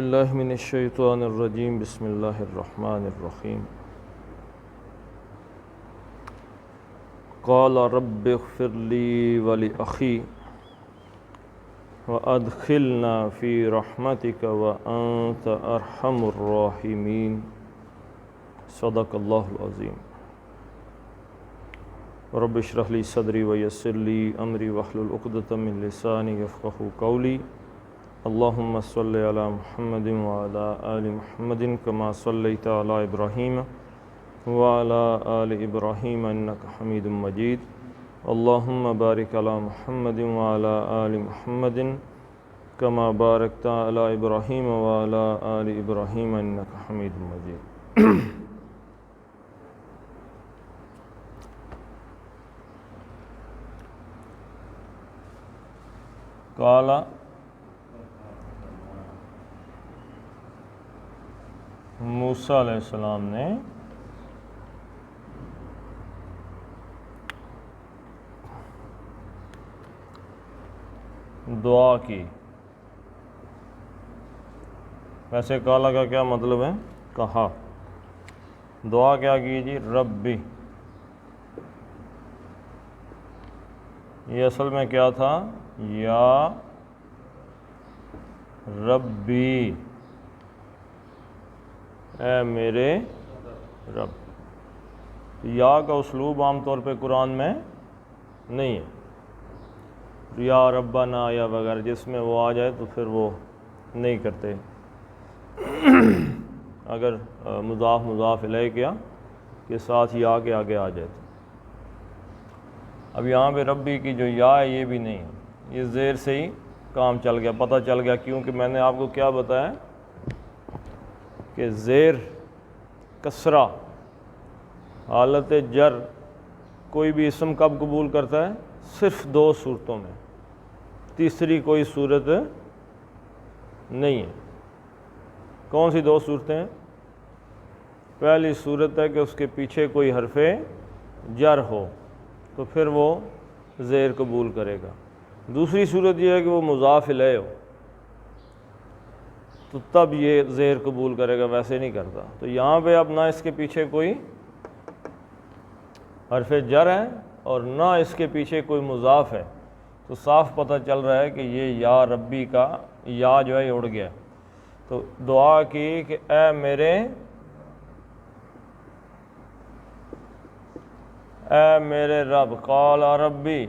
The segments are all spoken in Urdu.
باللہ من الشیطان الرجیم بسم اللہ الرحمن الرحیم قال رب اغفر لی ولأخی وادخلنا فی رحمتک وانت ارحم الراحمین صدق اللہ العظیم رب اشرح لی صدری ویسر لی امری واحلل عقدۃ من لسانی یفقہوا قولی اللہم صلی علی محمد وعلی آل محمد کما صلیت علی ابراہیم وعلی آل ابراہیم انک حمید مجید اللہم بارک علی محمد وعلی آل محمد کما بارکت علی ابراہیم وعلی آل ابراہیم انک حمید مجید۔ قال موسیٰ علیہ السلام نے دعا کی۔ ویسے قال کا کیا مطلب ہے؟ کہا۔ دعا کیا کی جی؟ ربی۔ یہ اصل میں کیا تھا؟ یا ربی، اے میرے رب۔ یا کا اسلوب عام طور پہ قرآن میں نہیں ہے، یا ربنا یا وغیرہ، جس میں وہ آ جائے تو پھر وہ نہیں کرتے۔ اگر مضاف مضاف الیہ کیا کے ساتھ یا کے آگے آ جائے تو۔ اب یہاں پہ ربی کی جو یا ہے یہ بھی نہیں ہے، یہ زیر سے ہی کام چل گیا، پتہ چل گیا، کیونکہ میں نے آپ کو کیا بتایا کہ زیر کسرہ حالت جر کوئی بھی اسم کب قبول کرتا ہے؟ صرف دو صورتوں میں، تیسری کوئی صورت نہیں ہے۔ کون سی دو صورتیں ہیں؟ پہلی صورت ہے کہ اس کے پیچھے کوئی حرف جر ہو تو پھر وہ زیر قبول کرے گا۔ دوسری صورت یہ ہے کہ وہ مضاف الیہ ہو تو تب یہ زیر قبول کرے گا، ویسے نہیں کرتا۔ تو یہاں پہ اب نہ اس کے پیچھے کوئی حرف جر ہے اور نہ اس کے پیچھے کوئی مضاف ہے، تو صاف پتہ چل رہا ہے کہ یہ یا ربی کا یا جو ہے یہ اڑ گیا۔ تو دعا کی کہ اے میرے رب، قال ربی،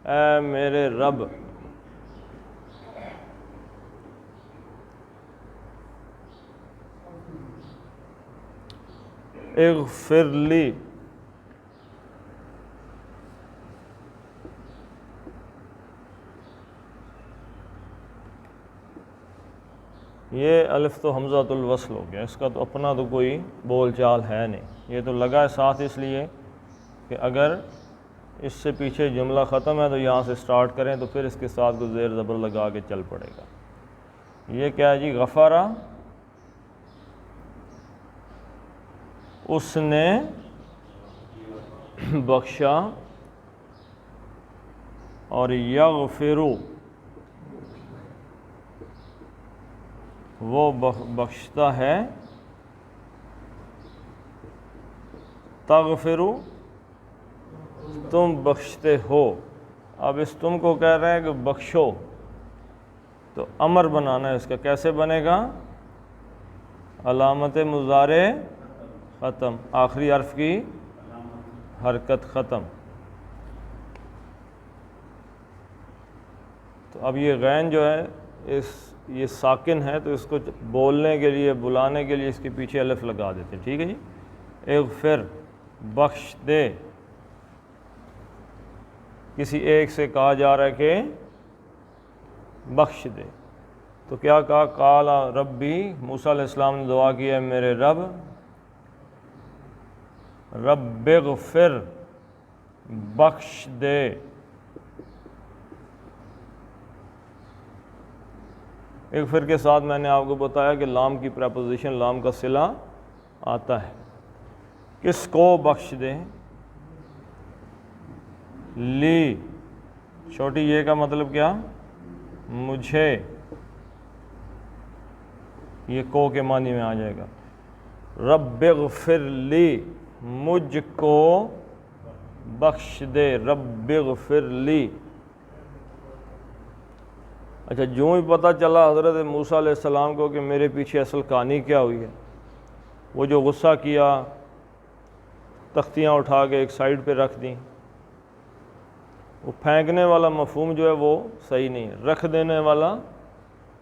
اے میرے رب، اغفر لی، یہ الف تو حمزۃ الوصل ہو گیا، اس کا تو اپنا تو کوئی بول چال ہے نہیں، یہ تو لگا ہے ساتھ اس لیے کہ اگر اس سے پیچھے جملہ ختم ہے تو یہاں سے سٹارٹ کریں تو پھر اس کے ساتھ کو زیر زبر لگا کے چل پڑے گا۔ یہ کیا ہے جی؟ غفرہ، اس نے بخشا، اور یغفرو، وہ بخشتا ہے، تغفرو، تم بخشتے ہو۔ اب اس تم کو کہہ رہے ہیں کہ بخشو، تو امر بنانا ہے اس کا۔ کیسے بنے گا؟ علامت مضارع ختم، آخری حرف کی حرکت ختم۔ تو اب یہ غین جو ہے یہ ساکن ہے، تو اس کو بولنے کے لیے، بلانے کے لیے اس کے پیچھے الف لگا دیتے ہیں، ٹھیک ہے جی؟ اغفر، بخش دے، کسی ایک سے کہا جا رہا ہے کہ بخش دے، تو کیا کہا؟ قال ربی، موسیٰ علیہ السلام نے دعا کی ہے میرے رب، رب اغفر، بخش دے۔ اغفر کے ساتھ میں نے آپ کو بتایا کہ لام کی پریپوزیشن، لام کا صلہ آتا ہے۔ کس کو بخش دے؟ لی، چھوٹی یہ کا مطلب کیا؟ مجھے۔ یہ کو کے معنی میں آ جائے گا. رب اغفر لی، مجھ کو بخش دے. رب اغفر لی. اچھا، جو ہی پتہ چلا حضرت موسیٰ علیہ السلام کو کہ میرے پیچھے اصل کہانی کیا ہوئی ہے، وہ جو غصہ کیا، تختیاں اٹھا کے ایک سائیڈ پہ رکھ دیں. وہ پھینکنے والا مفہوم جو ہے وہ صحیح نہیں ہے. رکھ دینے والا،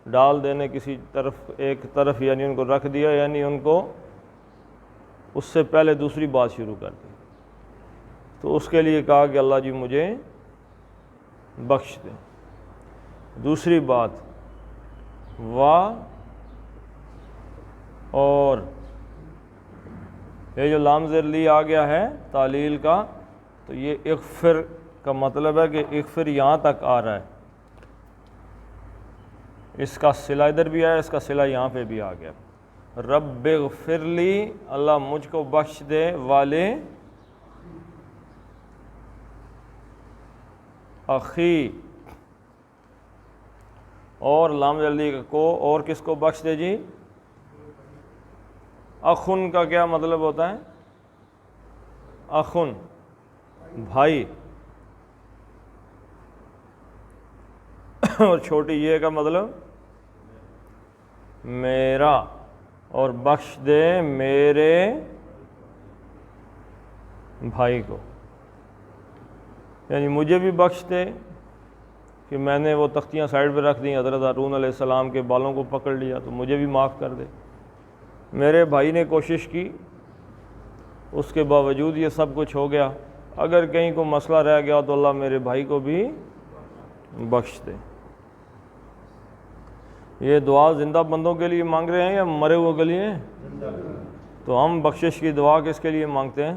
ڈال دینے کسی طرف، ایک طرف، یعنی ان کو رکھ دیا، یعنی ان کو اس سے پہلے دوسری بات شروع کر دی. تو اس کے لیے کہا کہ اللہ جی مجھے بخش دیں. دوسری بات، اور یہ جو لام زیر لی آ گیا ہے تعلیل کا، تو یہ اغفر کا مطلب ہے کہ اغفر یہاں تک آ رہا ہے. اس کا صلہ ادھر بھی آیا، اس کا صلہ یہاں پہ بھی آ گیا. رب اغفر لی، اللہ مجھ کو بخش دے، والے اخی، اور لام جلدی کو اور کس کو بخش دے جی؟ اخن کا کیا مطلب ہوتا ہے؟ اخن بھائی، اور چھوٹی یہ کا مطلب میرا، اور بخش دے میرے بھائی کو، یعنی مجھے بھی بخش دے کہ میں نے وہ تختیاں سائڈ پہ رکھ دیں، حضرت ہارون علیہ السلام کے بالوں کو پکڑ لیا، تو مجھے بھی معاف کر دے. میرے بھائی نے کوشش کی، اس کے باوجود یہ سب کچھ ہو گیا. اگر کہیں کو مسئلہ رہ گیا تو اللہ میرے بھائی کو بھی بخش دے. یہ دعا زندہ بندوں کے لیے مانگ رہے ہیں یا مرے ہوئے کے لیے؟ تو ہم بخشش کی دعا کس کے لیے مانگتے ہیں؟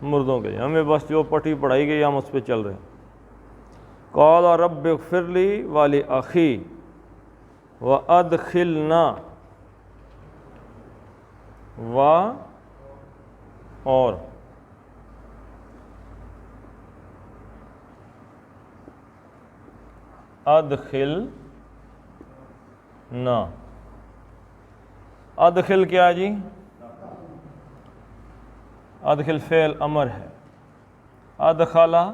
مردوں کے لیے. ہمیں بس جو پٹی پڑھائی گئی ہم اس پہ چل رہے ہیں. قال رب اغفر لی ولأخی وادخلنا، اور ادخلنا. ادخل کیا جی؟ ادخل فعل امر ہے. ادخلا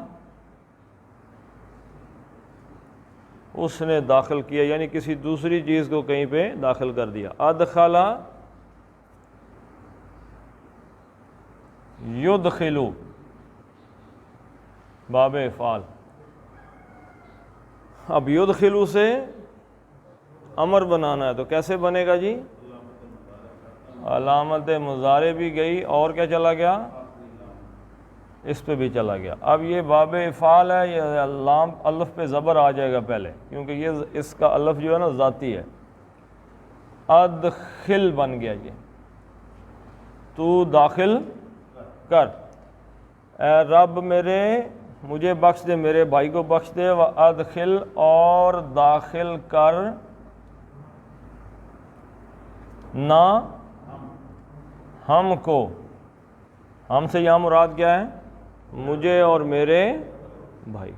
اس نے داخل کیا، یعنی کسی دوسری چیز کو کہیں پہ داخل کر دیا. ادخلا یدخلو، باب افعال. اب یدخلو سے امر بنانا ہے تو کیسے بنے گا جی؟ علامت مضارع بھی گئی، اور کیا چلا گیا؟ اس پہ بھی چلا گیا. اب یہ باب افعال ہے، یہ لام الف پہ زبر آ جائے گا پہلے، کیونکہ یہ اس کا الف جو ہے نا ذاتی ہے. ادخل بن گیا یہ، تو داخل کر. اے رب میرے، مجھے بخش دے، میرے بھائی کو بخش دے. وادخل، اور داخل کر، نہ ہم کو. ہم سے یہاں مراد کیا ہے؟ مجھے اور میرے بھائی.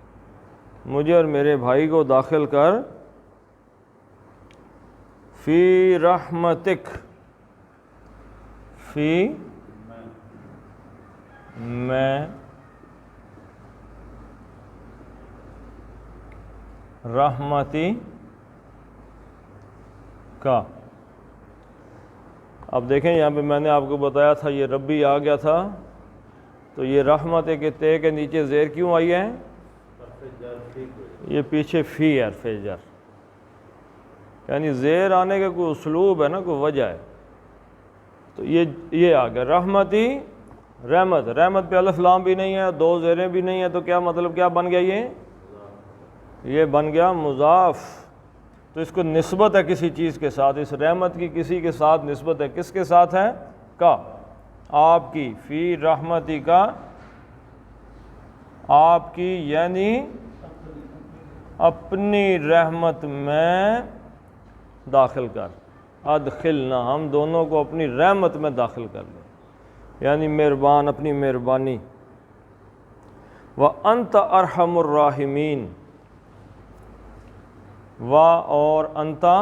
مجھے اور میرے بھائی کو داخل کر. فی رحمتک، فی میں رحمتی کا. اب دیکھیں یہاں پہ میں نے آپ کو بتایا تھا یہ ربی آ گیا تھا، تو یہ رحمت کے تے کے نیچے زیر کیوں آئی ہے؟ یہ پیچھے فی ہے، حرف جر، یعنی زیر آنے کا کوئی اسلوب ہے نا، کوئی وجہ ہے. تو یہ آ گیا رحمتی، رحمت. رحمت پہ الف لام بھی نہیں ہے، دو زیریں بھی نہیں ہے، تو کیا مطلب کیا بن گیا؟ یہ بن گیا مضاف. تو اس کو نسبت ہے کسی چیز کے ساتھ، اس رحمت کی کسی کے ساتھ نسبت ہے. کس کے ساتھ ہے؟ کا، آپ کی. فی رحمتی کا، آپ کی، یعنی اپنی رحمت میں داخل کر. ادخلنا، ہم دونوں کو اپنی رحمت میں داخل کر لیں، یعنی مہربان، اپنی مہربانی. وَأَنْتَ أَرْحَمُ الرَّاحِمِينَ، اور انتا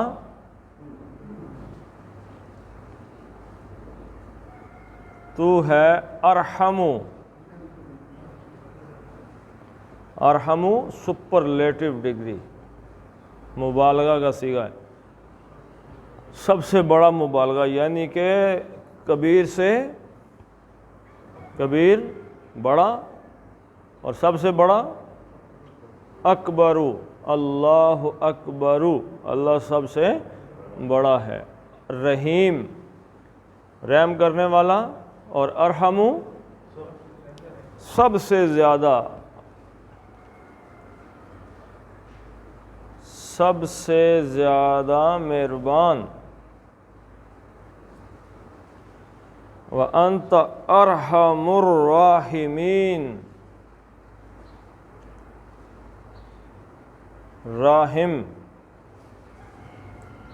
تو ہے ارحمو، ارحمو سپرلیٹو ڈگری، مبالغہ کا صیغہ ہے، سب سے بڑا مبالغہ، یعنی کہ کبیر سے کبیر بڑا اور سب سے بڑا اکبرو، اللہ اکبرو، اللہ سب سے بڑا ہے، رحیم رحم کرنے والا، اور ارحمو سب سے زیادہ، سب سے زیادہ مہربان، وَأَنْتَ أَرْحَمُ الرَّاحِمِينَ، راحم،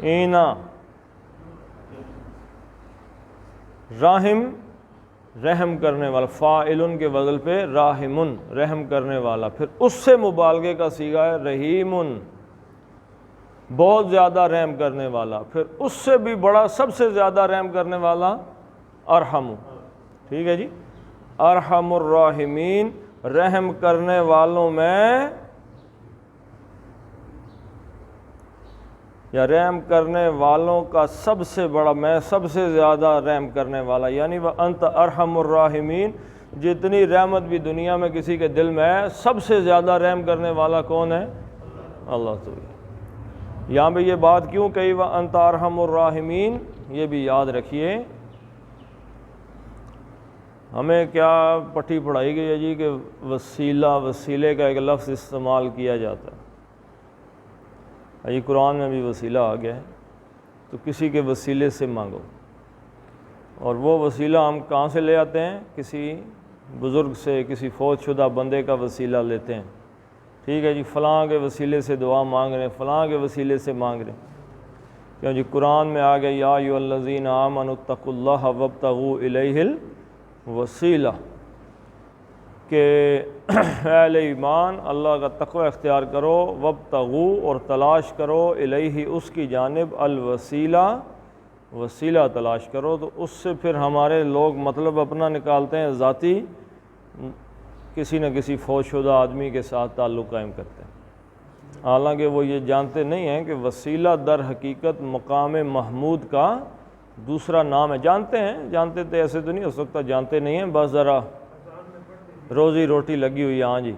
اینا، راحم رحم کرنے والا، فاعلن کے وزن پہ راحمن رحم کرنے والا، پھر اس سے مبالغے کا صیغہ ہے رحیمن، بہت زیادہ رحم کرنے والا، پھر اس سے بھی بڑا سب سے زیادہ رحم کرنے والا ارحم، ٹھیک ہے جی، ارحم الراحمین، رحم کرنے والوں میں یا رحم کرنے والوں کا سب سے بڑا، میں سب سے زیادہ رحم کرنے والا، یعنی وَأَنْتَ أَرْحَمُ الرَّاحِمِينَ، جتنی رحمت بھی دنیا میں کسی کے دل میں ہے، سب سے زیادہ رحم کرنے والا کون ہے؟ اللہ تو۔ یہاں پہ یہ بات کیوں کہی وَأَنْتَ أَرْحَمُ الرَّاحِمِينَ، یہ بھی یاد رکھیے، ہمیں کیا پٹھی پڑھائی گئی ہے جی کہ وسیلہ، وسیلے کا ایک لفظ استعمال کیا جاتا ہے، یہ قرآن میں بھی وسیلہ آ گیا ہے، تو کسی کے وسیلے سے مانگو، اور وہ وسیلہ ہم کہاں سے لے آتے ہیں؟ کسی بزرگ سے، کسی فوت شدہ بندے کا وسیلہ لیتے ہیں، ٹھیک ہے جی، فلاں کے وسیلے سے دعا مانگ رہے ہیں، فلاں کے وسیلے سے مانگ رہے ہیں، کیوں جی قرآن میں آ گیا یا ایھا الذین آمنوا اتقوا اللہ وابتغوا الیہ الوسیلہ، کہ اہل ایمان اللہ کا تقوی اختیار کرو، وابتغوا اور تلاش کرو، الیہ اس کی جانب، الوسیلہ وسیلہ تلاش کرو، تو اس سے پھر ہمارے لوگ مطلب اپنا نکالتے ہیں، ذاتی کسی نہ کسی فوت شدہ آدمی کے ساتھ تعلق قائم کرتے ہیں، حالانکہ وہ یہ جانتے نہیں ہیں کہ وسیلہ در حقیقت مقام محمود کا دوسرا نام ہے، جانتے ہیں، جانتے تھے ایسے تو نہیں ہو سکتا جانتے نہیں ہیں، بس ذرا روزی روٹی لگی ہوئی، ہاں جی،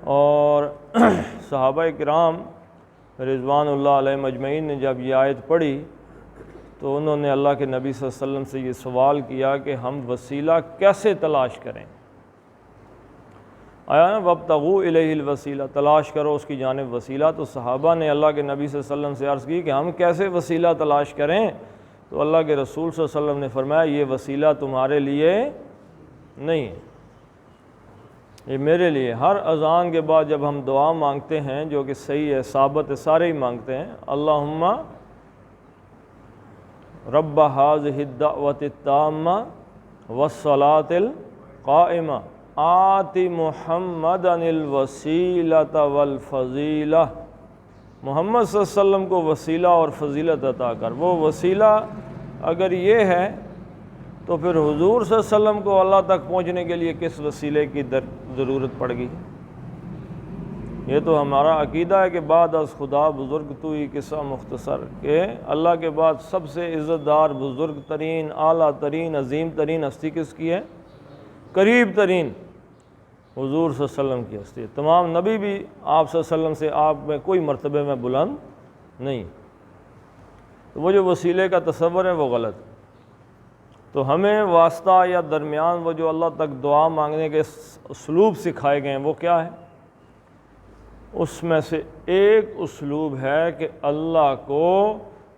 اور صحابہ کرام رضوان اللہ علیہ مجمعین نے جب یہ آیت پڑھی تو انہوں نے اللہ کے نبی صلی اللہ علیہ وسلم سے یہ سوال کیا کہ ہم وسیلہ کیسے تلاش کریں، آیا نا وابتغوا الیہ الوسیلہ، تلاش کرو اس کی جانب وسیلہ، تو صحابہ نے اللہ کے نبی صلی اللہ علیہ وسلم سے عرض کی کہ ہم کیسے وسیلہ تلاش کریں، تو اللہ کے رسول صلی اللہ علیہ وسلم نے فرمایا یہ وسیلہ تمہارے لیے نہیں ہے، یہ میرے لیے۔ ہر اذان کے بعد جب ہم دعا مانگتے ہیں جو کہ صحیح ہے، ثابت ہے، سارے ہی مانگتے ہیں، اللہم رب ہذہ الدعوۃ التامہ والصلاۃ القائمہ آت محمدا الوسیلۃ والفضیلہ، محمد صلی اللہ علیہ وسلم کو وسیلہ اور فضیلت عطا کر۔ وہ وسیلہ اگر یہ ہے تو پھر حضور صلی اللہ علیہ وسلم کو اللہ تک پہنچنے کے لیے کس وسیلے کی ضرورت پڑ گئی؟ یہ تو ہمارا عقیدہ ہے کہ بعد از خدا بزرگ تو ہی قصہ مختصر، کہ اللہ کے بعد سب سے عزت دار، بزرگ ترین، اعلیٰ ترین، عظیم ترین ہستی کس کی ہے؟ قریب ترین حضور صلی اللہ علیہ وسلم کی ہستی ہے۔ تمام نبی بھی آپ صلی اللہ علیہ وسلم سے آپ میں کوئی مرتبے میں بلند نہیں، تو وہ جو وسیلے کا تصور ہے وہ غلط ہے۔ تو ہمیں واسطہ یا درمیان وہ جو اللہ تک دعا مانگنے کے اسلوب سکھائے گئے ہیں وہ کیا ہے؟ اس میں سے ایک اسلوب ہے کہ اللہ کو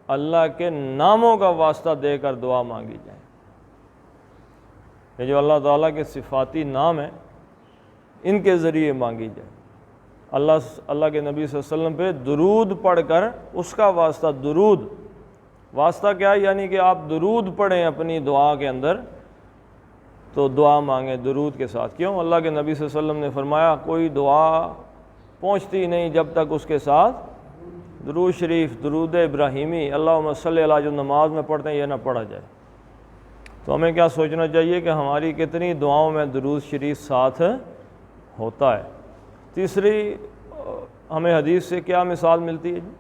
اللہ کے ناموں کا واسطہ دے کر دعا مانگی جائے، یہ جو اللہ تعالیٰ کے صفاتی نام ہیں ان کے ذریعے مانگی جائے، اللہ کے نبی صلی اللہ علیہ وسلم پہ درود پڑھ کر اس کا واسطہ، درود واسطہ کیا ہے؟ یعنی کہ آپ درود پڑھیں اپنی دعا کے اندر تو دعا مانگیں درود کے ساتھ۔ کیوں؟ اللہ کے نبی صلی اللہ علیہ وسلم نے فرمایا کوئی دعا پہنچتی نہیں جب تک اس کے ساتھ درود شریف، درود ابراہیمی، اللہم صلی علی، جو نماز میں پڑھتے ہیں یہ نہ پڑھا جائے۔ تو ہمیں کیا سوچنا چاہیے کہ ہماری کتنی دعاؤں میں درود شریف ساتھ ہوتا ہے۔ تیسری ہمیں حدیث سے کیا مثال ملتی ہے جی؟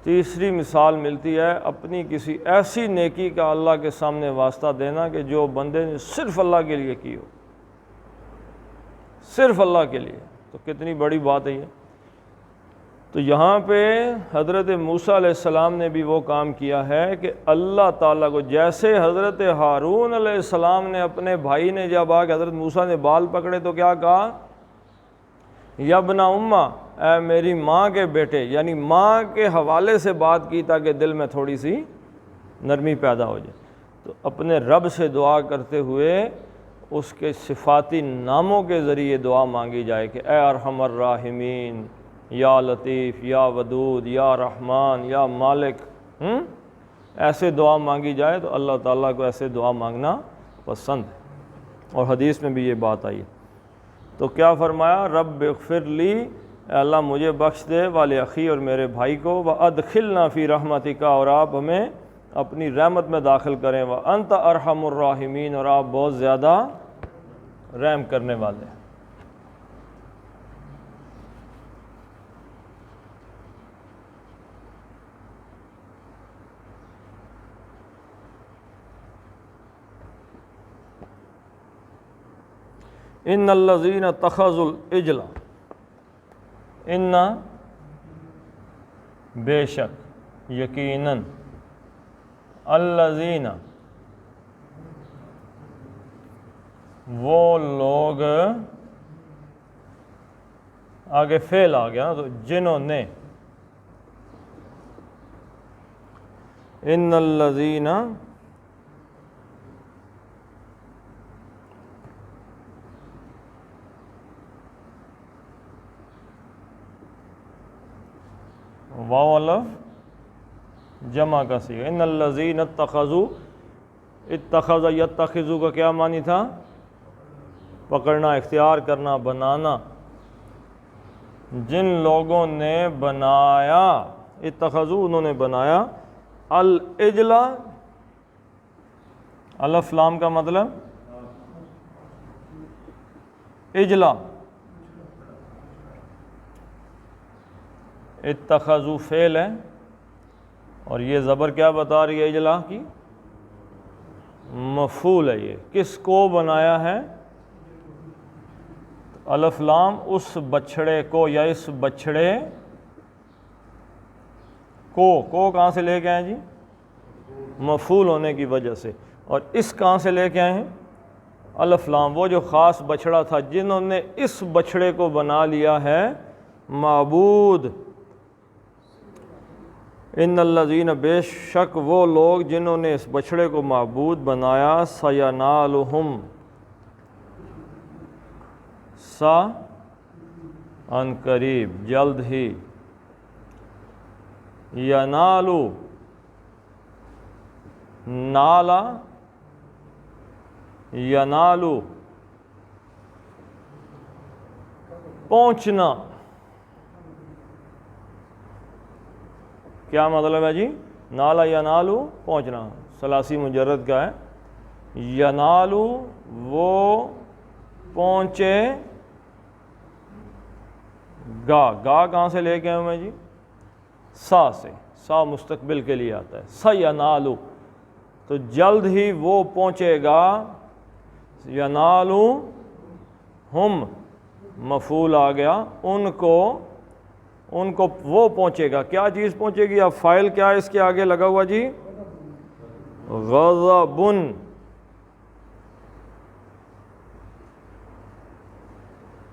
تیسری مثال ملتی ہے اپنی کسی ایسی نیکی کا اللہ کے سامنے واسطہ دینا کہ جو بندے نے صرف اللہ کے لیے کی ہو، صرف اللہ کے لیے، تو کتنی بڑی بات ہے یہ۔ تو یہاں پہ حضرت موسیٰ علیہ السلام نے بھی وہ کام کیا ہے کہ اللہ تعالیٰ کو، جیسے حضرت ہارون علیہ السلام نے اپنے بھائی نے جب آ کے حضرت موسیٰ نے بال پکڑے تو کیا کہا؟ یا ابن امہ، اے میری ماں کے بیٹے، یعنی ماں کے حوالے سے بات کی تاکہ دل میں تھوڑی سی نرمی پیدا ہو جائے۔ تو اپنے رب سے دعا کرتے ہوئے اس کے صفاتی ناموں کے ذریعے دعا مانگی جائے کہ اے ارحم الراحمین، یا لطیف، یا ودود، یا رحمان، یا مالک، ایسے دعا مانگی جائے تو اللہ تعالیٰ کو ایسے دعا مانگنا پسند ہے، اور حدیث میں بھی یہ بات آئی ہے۔ تو کیا فرمایا؟ رب اغفر لی، اے اللہ مجھے بخش دے، والی اخی، اور میرے بھائی کو، وادخلنا فی رحمتک، اور آپ ہمیں اپنی رحمت میں داخل کریں، وانت ارحم الراحمین، اور آپ بہت زیادہ رحم کرنے والے ہیں۔ ان الذین اتخذوا العجل، ان بے شک، یقیناً، الذین وہ لوگ، آگے فعل آ گیا نا، تو جنہوں نے، ان الذین واو الف جمع کا صیغہ، ان الذین اتخذوا، اتخذ یتخذو کا کیا معنی تھا؟ پکڑنا، اختیار کرنا، بنانا۔ جن لوگوں نے بنایا، اتخذو انہوں نے بنایا، العجل، الف لام کا مطلب اجلا، اتخذو فعل ہے، اور یہ زبر کیا بتا رہی ہے؟ اجلا کی مفعول ہے۔ یہ کس کو بنایا ہے؟ الف لام اس بچھڑے کو، یا اس بچھڑے کو کہاں سے لے کے آئے جی؟ مفعول ہونے کی وجہ سے۔ اور اس کہاں سے لے کے آئے ہیں؟ الف لام، وہ جو خاص بچھڑا تھا، جنہوں نے اس بچھڑے کو بنا لیا ہے معبود۔ ان الذین، بے شک وہ لوگ جنہوں نے اس بچھڑے کو معبود بنایا، سینالہم، سا ان قریب، جلد ہی، ینالو، نالا، ینالو، پہنچنا۔ کیا مطلب ہے جی؟ نالا ینالو، پہنچنا، ثلاثی مجرد کا ہے۔ ینالو وہ پہنچے گا، گا کہاں سے لے کے آئے میں جی؟ سا سے، سا مستقبل کے لیے آتا ہے، سینالو، تو جلد ہی وہ پہنچے گا، ینالو ہم مفعول آ گیا، ان کو وہ پہنچے گا۔ کیا چیز پہنچے گی؟ اب فائل کیا ہے اس کے آگے لگا ہوا جی؟ غضبن،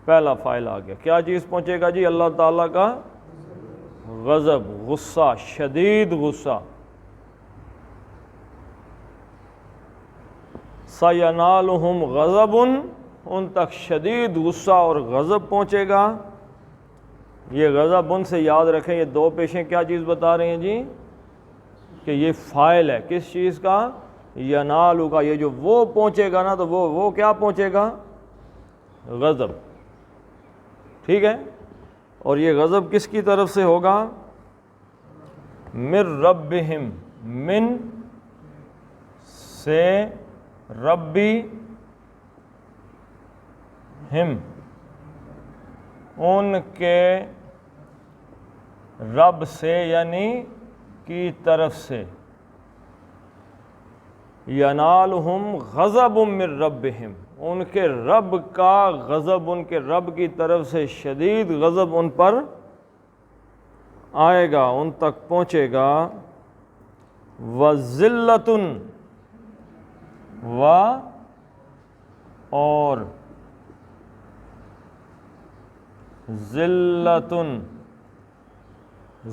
پہلا فائل آ گیا۔ کیا چیز پہنچے گا جی؟ اللہ تعالیٰ کا غضب، غصہ، شدید غصہ۔ سینالہم غضب، ان تک شدید غصہ اور غضب پہنچے گا۔ یہ غضب ان سے یاد رکھیں، یہ دو پیشیں کیا چیز بتا رہے ہیں جی؟ کہ یہ فاعل ہے کس چیز کا؟ ینالو کا۔ یہ جو وہ پہنچے گا نا، تو وہ کیا پہنچے گا؟ غضب، ٹھیک ہے؟ اور یہ غضب کس کی طرف سے ہوگا؟ من ربہم، من سے ربی ہم ان کے رب سے یعنی کی طرف سے ینالہم غضب من ربہم ان کے رب کا غضب ان کے رب کی طرف سے شدید غضب ان پر آئے گا ان تک پہنچے گا وذلۃ و اور ذلتن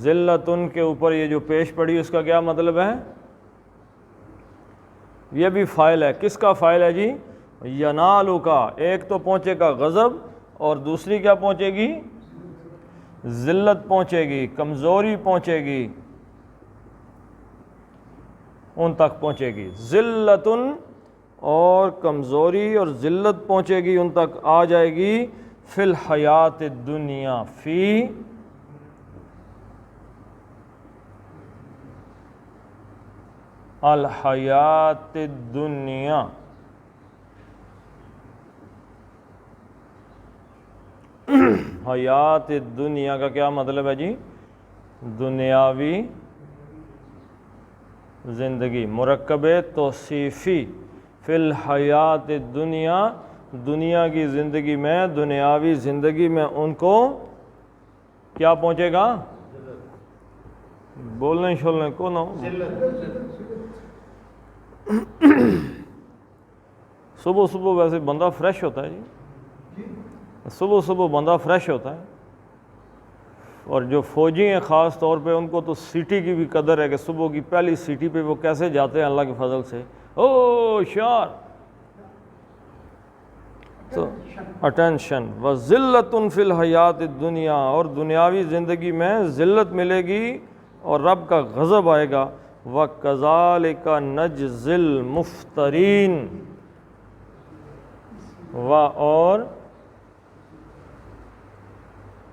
ذلتن کے اوپر یہ جو پیش پڑی اس کا کیا مطلب ہے؟ یہ بھی فاعل ہے. کس کا فاعل ہے جی؟ ینالو کا. ایک تو پہنچے گا غضب اور دوسری کیا پہنچے گی؟ ذلت پہنچے گی, کمزوری پہنچے گی, ان تک پہنچے گی. ذلتن اور کمزوری اور ذلت پہنچے گی ان تک آ جائے گی. فی الحیات الدنیا فی الحیات الدنیا حیات الدنیا کا کیا مطلب ہے جی؟ دنیاوی زندگی. مرکب توصیفی فی الحیات الدنیا دنیا کی زندگی میں دنیاوی زندگی میں ان کو کیا پہنچے گا؟ بولنے شولنے کو نہ صبح صبح ویسے بندہ فریش ہوتا ہے جی, صبح صبح بندہ فریش ہوتا ہے. اور جو فوجی ہیں خاص طور پہ ان کو تو سیٹی کی بھی قدر ہے کہ صبح کی پہلی سیٹی پہ وہ کیسے جاتے ہیں اللہ کے فضل سے. او شار تو اٹینشن. وذلۃ فی الحیات الدنیا اور دنیاوی زندگی میں ذلت ملے گی اور رب کا غضب آئے گا. وَكَذَلِكَ نَجْزِي الْمُفْتَرِينَ اور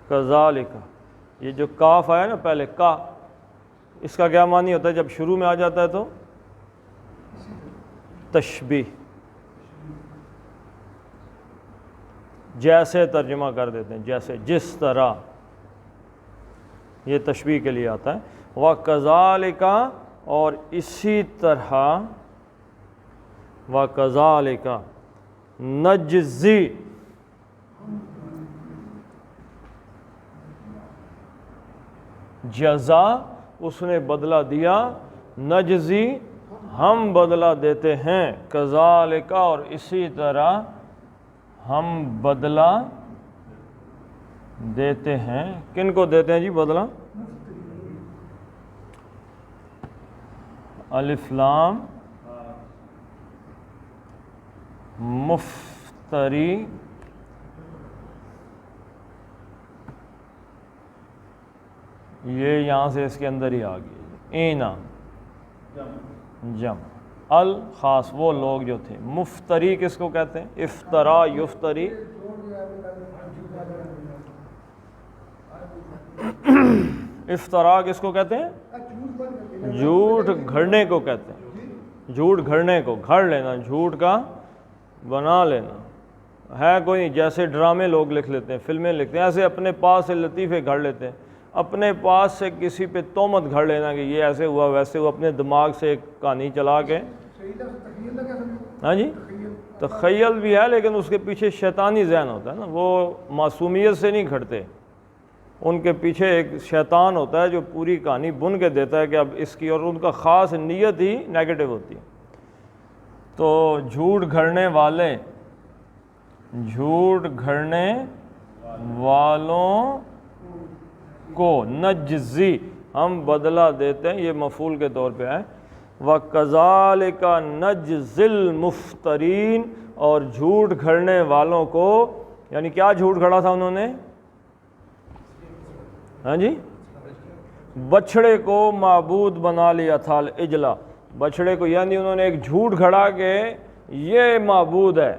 کذالک یہ جو کاف آیا نا پہلے کا, اس کا کیا معنی ہوتا ہے جب شروع میں آ جاتا ہے تو؟ تشبیہ. جیسے ترجمہ کر دیتے ہیں, جیسے جس طرح, یہ تشبیہ کے لیے آتا ہے. وَكَذَلِكَ اور اسی طرح وَكَذَلِكَ نَجْزِي جزا اس نے بدلہ دیا, نجزی ہم بدلہ دیتے ہیں, کذالک اور اسی طرح ہم بدلہ دیتے ہیں. کن کو دیتے ہیں جی بدلہ؟ الف لام مفتری یہ یہاں سے اس کے اندر ہی آ گئی. اینا جمع, الخاص وہ لوگ جو تھے. مفتری کس کو کہتے ہیں؟ افطرا یفتری. افطرا کس کو کہتے ہیں؟ جھوٹ گھڑنے کو کہتے ہیں. جھوٹ گھڑنے کو, گھڑ لینا, جھوٹ کا بنا لینا. ہے کوئی جیسے ڈرامے لوگ لکھ لیتے ہیں, فلمیں لکھتے ہیں, ایسے اپنے پاس سے لطیفے گھڑ لیتے ہیں. اپنے پاس سے کسی پہ تہمت گھڑ لینا کہ یہ ایسے ہوا ویسے ہوا, اپنے دماغ سے ایک کہانی چلا کے. ہاں جی, تخیل بھی ہے لیکن اس کے پیچھے شیطانی ذہن ہوتا ہے نا, وہ معصومیت سے نہیں گھڑتے. ان کے پیچھے ایک شیطان ہوتا ہے جو پوری کہانی بن کے دیتا ہے کہ اب اس کی, اور ان کا خاص نیت ہی نیگیٹو ہوتی ہے. تو جھوٹ گھڑنے والے, جھوٹ گھڑنے والوں کو نجزی ہم بدلہ دیتے ہیں, یہ مفعول کے طور پہ ہے. وَكَذَلِكَ نَجْزِي الْمُفْتَرِينَ اور جھوٹ گھڑنے والوں کو, یعنی کیا جھوٹ گھڑا تھا انہوں نے؟ ہاں جی, بچھڑے کو معبود بنا لیا تھا. العجلہ, بچھڑے کو, یعنی انہوں نے ایک جھوٹ گھڑا کہ یہ معبود ہے.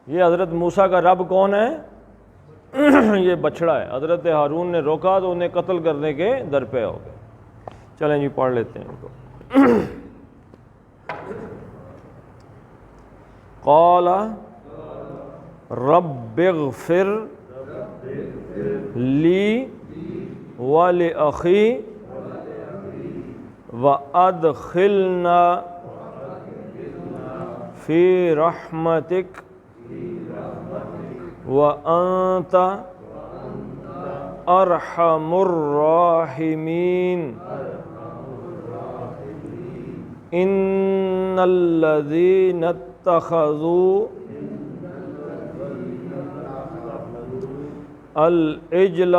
یہ حضرت موسیٰ کا رب کون ہے؟ یہ بچھڑا ہے. حضرت ہارون نے روکا تو انہیں قتل کرنے کے درپے ہو گئے. چلیں جی پڑھ لیتے ہیں ان کو. قال رب اغفر لی ولأخی وادخلنا فی رحمتک وانت ارحم الراحمین ان الذین اتخذوا العجل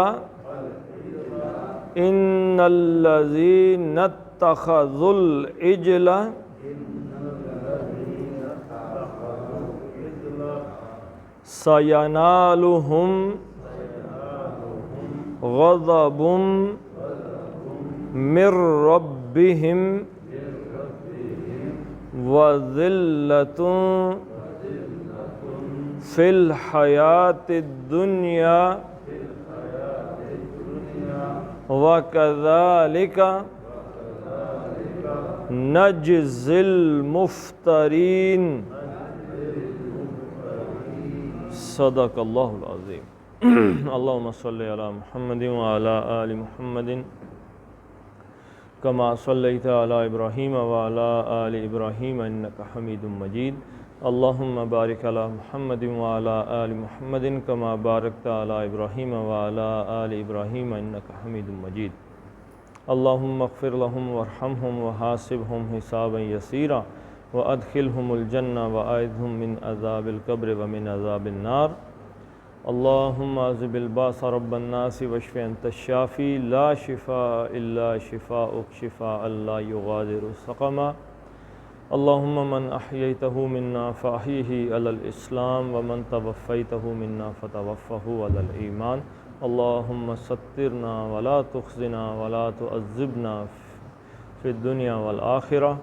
ان الذین اتخذوا العجل سینالہم غضب من ربہم وذلۃ فی الحیاۃ الدنیا وَكَذَلِكَ نَجْزِي الْمُفْتَرِينَ صدق اللہ العظیم اللہم صلی علی محمد وعلی آل محمد کما صلیت علی ابراہیم وعلی آل ابراہیم انک حمید مجید اللہم بارک علی محمد وعلی آل محمد کما بارکت علی ابراہیم وعلی آل ابراہیم انک حمید مجید اللہم اغفر لهم وارحمهم وحاسبهم حسابا یسیرا وادخلهم الجنہ واعذهم من عذاب القبر ومن عذاب النار اللہم اذهب الباس رب الناس واشف انت الشافی لا شفاء الا شفاءک شفاء لا یغادر سقما اللہم من احییتہ منا فاحیہ علی الاسلام ومن توفیتہ منا فتوفہ علی الایمان اللہم سترنا ولا تخزنا ولا تعذبنا فی الدنیا والآخرہ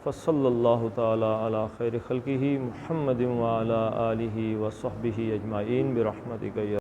فصلی اللہ تعالی علی خیر خلقہ محمد وعلی آلہ وصحبہ اجمعین برحمتک یا